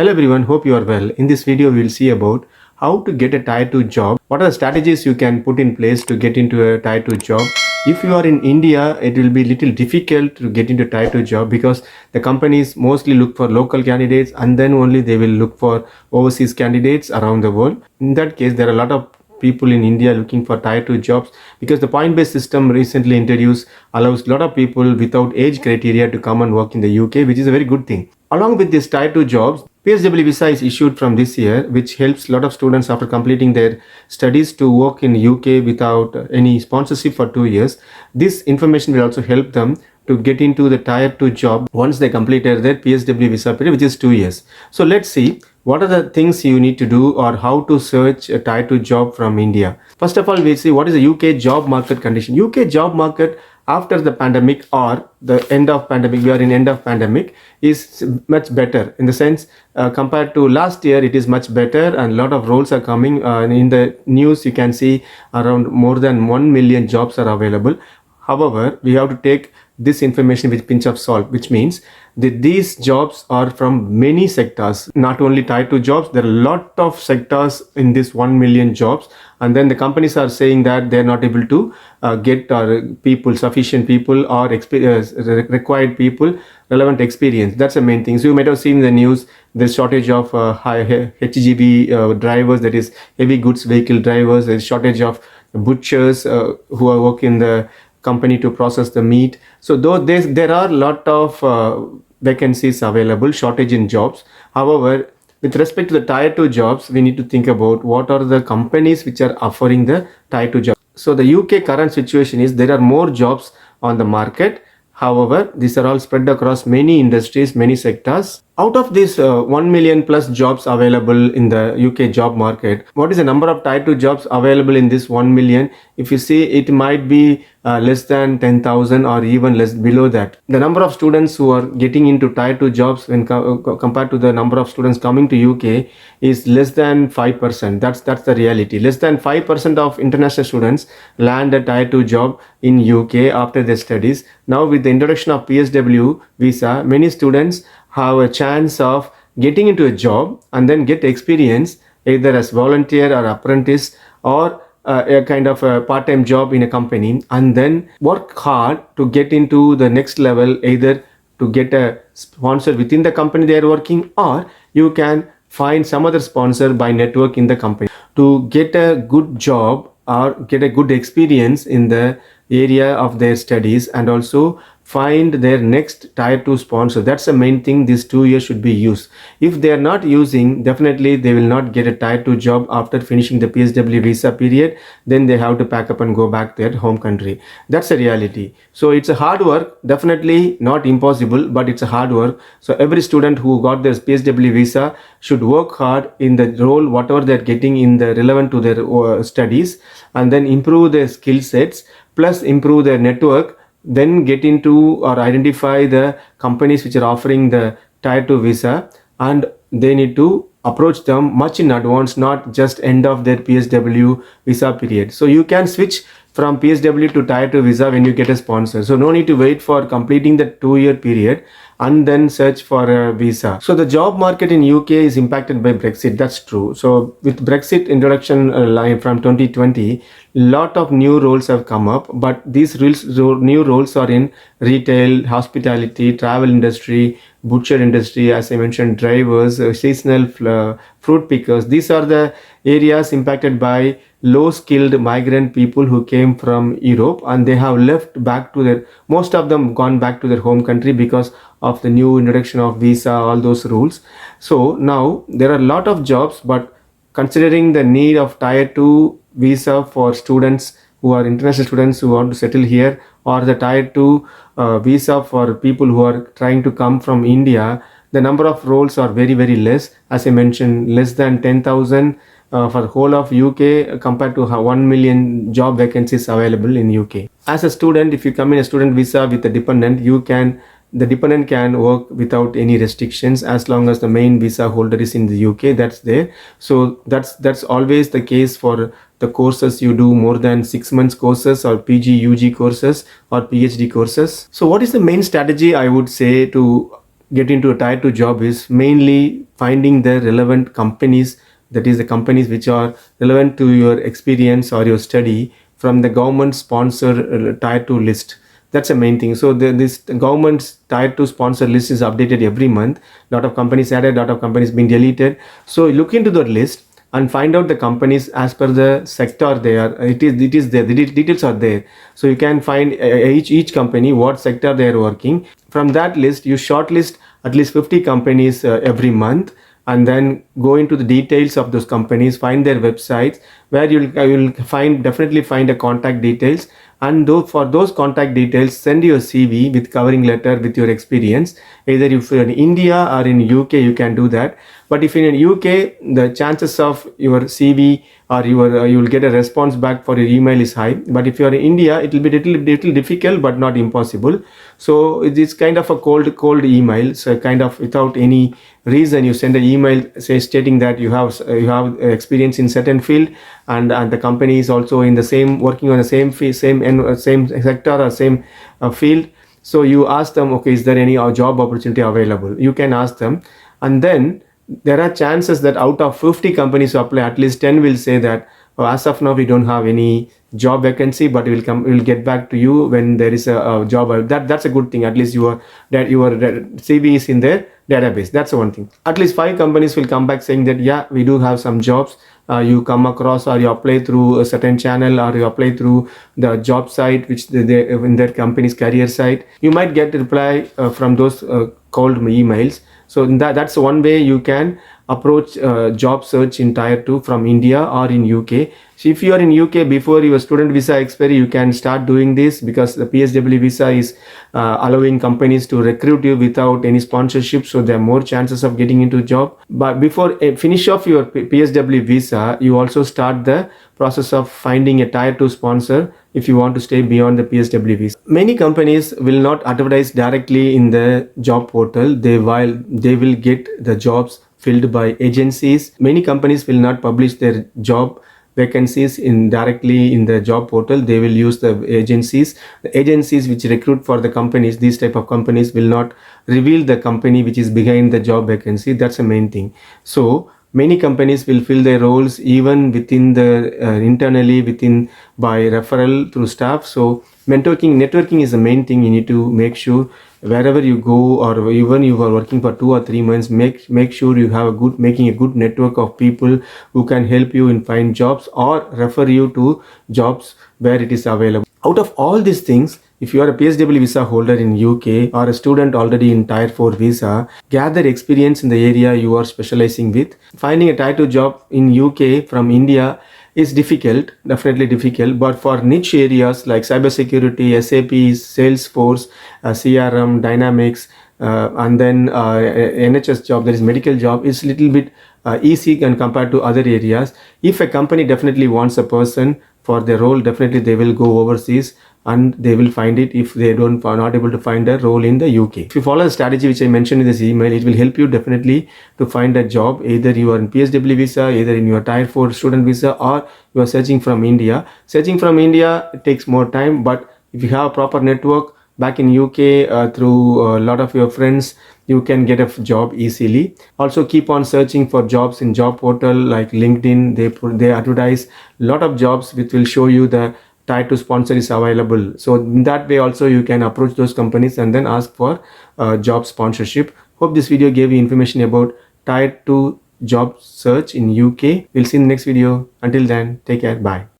Hello everyone, hope you are well. In this video, we will see about how to get a tier 2 job. What are the strategies you can put in place to get into a tier 2 job? If you are in India, it will be little difficult to get into tier 2 job because the companies mostly look for local candidates and then only they will look for overseas candidates around the world. In that case, there are a lot of people in India looking for tier 2 jobs because the point based system recently introduced allows a lot of people without age criteria to come and work in the UK, which is a very good thing. Along with this tier 2 jobs, PSW visa is issued from this year, which helps a lot of students after completing their studies to work in UK without any sponsorship for 2 years. This information will also help them to get into the tier 2 job once they completed their PSW visa period, which is 2 years. So let's see what are the things you need to do or how to search a tier 2 job from India. First of all, we'll see what is the UK job market condition. UK job market after the pandemic or the end of pandemic, we are in end of pandemic, is much better in the sense compared to last year. It is much better and a lot of roles are coming. In the news you can see around more than 1 million jobs are available. However, we have to take this information with pinch of salt, which means that these jobs are from many sectors, not only tied to jobs. There are a lot of sectors in this 1 million jobs, and then the companies are saying that they're not able to get people, sufficient people or required people, relevant experience. That's the main thing. So you might have seen in the news the shortage of HGV drivers, that is heavy goods vehicle drivers. There's shortage of butchers who are working in the company to process the meat. So though there are a lot of vacancies available, shortage in jobs. However, with respect to the tier 2 jobs, we need to think about what are the companies which are offering the tier 2 jobs. So the UK current situation is there are more jobs on the market. However, these are all spread across many industries, many sectors. Out of these 1 million plus jobs available in the UK job market, what is the number of tier 2 jobs available in this 1 million? If you see, it might be less than 10,000 or even less below that. The number of students who are getting into tier 2 jobs when compared to the number of students coming to UK is less than 5%. That's the reality. Less than 5% of international students land a tier 2 job in UK after their studies. Now with the introduction of PSW visa, many students have a chance of getting into a job and then get experience either as volunteer or apprentice or a kind of a part-time job in a company, and then work hard to get into the next level, either to get a sponsor within the company they are working, or you can find some other sponsor by network in the company to get a good job or get a good experience in the area of their studies, and also find their next tier 2 sponsor. That's the main thing. These 2 years should be used. If they are not using, definitely they will not get a tier 2 job after finishing the PSW visa period. Then they have to pack up and go back to their home country. That's a reality. So it's a hard work, definitely not impossible, but it's a hard work. So every student who got their PSW visa should work hard in the role whatever they're getting in the relevant to their studies, and then improve their skill sets plus improve their network, then get into or identify the companies which are offering the tier 2 visa, and they need to approach them much in advance, not just end of their PSW visa period. So you can switch from PSW to tier 2 visa when you get a sponsor. So no need to wait for completing the 2-year period and then search for a visa. So the job market in UK is impacted by Brexit. That's true. So with Brexit introduction line from 2020, lot of new roles have come up, but these new roles are in retail, hospitality, travel industry, butcher industry, as I mentioned, drivers, seasonal fruit pickers. These are the areas impacted by low skilled migrant people who came from Europe, and they have left back to their, most of them gone back to their home country because of the new introduction of visa, all those rules. So now there are a lot of jobs, but considering the need of tier 2 visa for students who are international students who want to settle here, or the tier 2 visa for people who are trying to come from India, the number of roles are very, very less. As I mentioned, less than 10,000 for the whole of UK compared to 1 million job vacancies available in UK. As a student, if you come in a student visa with a dependent, the dependent can work without any restrictions as long as the main visa holder is in the UK. That's there. So that's always the case for the courses you do, more than 6 months courses or PG, UG courses or PhD courses. So what is the main strategy I would say to get into a tier 2 job is mainly finding the relevant companies, that is the companies which are relevant to your experience or your study, from the government sponsor tier 2 list. That's the main thing. So this government's tier 2 sponsor list is updated every month. Lot of companies added, lot of companies being deleted. So look into the list and find out the companies as per the sector they are. It is there, the details are there. So you can find each company what sector they are working. From that list you shortlist at least 50 companies every month, and then go into the details of those companies, find their websites, where you'll definitely find a contact details. And for those contact details, send your CV with covering letter with your experience. Either if you're in India or in UK, you can do that. But if you're in UK, the chances of your CV or you'll get a response back for your email is high. But if you're in India, it will be little difficult, but not impossible. So it's kind of a cold email. So kind of without any reason, you send an email stating that you have experience in certain field, and the company is also in the same, working on the same field, same sector or same field. So you ask them, okay, is there any job opportunity available? You can ask them, and then there are chances that out of 50 companies who apply, at least 10 will say that, oh, as of now we don't have any job vacancy, but we'll get back to you when there is a job. That's a good thing. At least your CV is in their database. That's one thing. At least 5 companies will come back saying that, yeah, we do have some jobs. You come across, or you apply through a certain channel, or you apply through the job site which they in their company's career site. You might get a reply from those cold emails. So that's one way you can approach job search in tier 2 from India or in UK. So if you are in UK before your student visa expiry, you can start doing this, because the PSW visa is allowing companies to recruit you without any sponsorship, so there are more chances of getting into a job. But before finish off your PSW visa, you also start the process of finding a tier 2 sponsor if you want to stay beyond the PSW visa. Many companies will not advertise directly in the job portal. They will get the jobs filled by agencies. Many companies will not publish their job vacancies directly in the job portal. They will use the agencies which recruit for the companies. These type of companies will not reveal the company which is behind the job vacancy. That's the main thing. So many companies will fill their roles even within the internally by referral through staff. So networking is the main thing. You need to make sure wherever you go, or even you are working for 2 or 3 months, make sure you have making a good network of people who can help you in find jobs or refer you to jobs where it is available. Out of all these things, if you are a PSW visa holder in UK or a student already in tier 4 visa, gather experience in the area you are specializing with. Finding a tier 2 job in UK from India is difficult, definitely difficult, but for niche areas like cybersecurity, SAP, Salesforce, CRM, Dynamics, and then NHS job, that is medical job, is little bit easy and compared to other areas. If a company definitely wants a person for their role, definitely they will go overseas and they will find it if they are not able to find a role in the UK. If you follow the strategy which I mentioned in this email, it will help you definitely to find a job. Either you are in PSW visa, either in your tier 4 student visa, or you are searching from India. Searching from India, it takes more time, but if you have a proper network back in UK through a lot of your friends, you can get a job easily. Also keep on searching for jobs in job portal like LinkedIn. They advertise a lot of jobs which will show you the tier 2 sponsor is available. So in that way also you can approach those companies and then ask for job sponsorship. Hope this video gave you information about tier 2 job search in UK. We'll see in the next video. Until then, take care. Bye.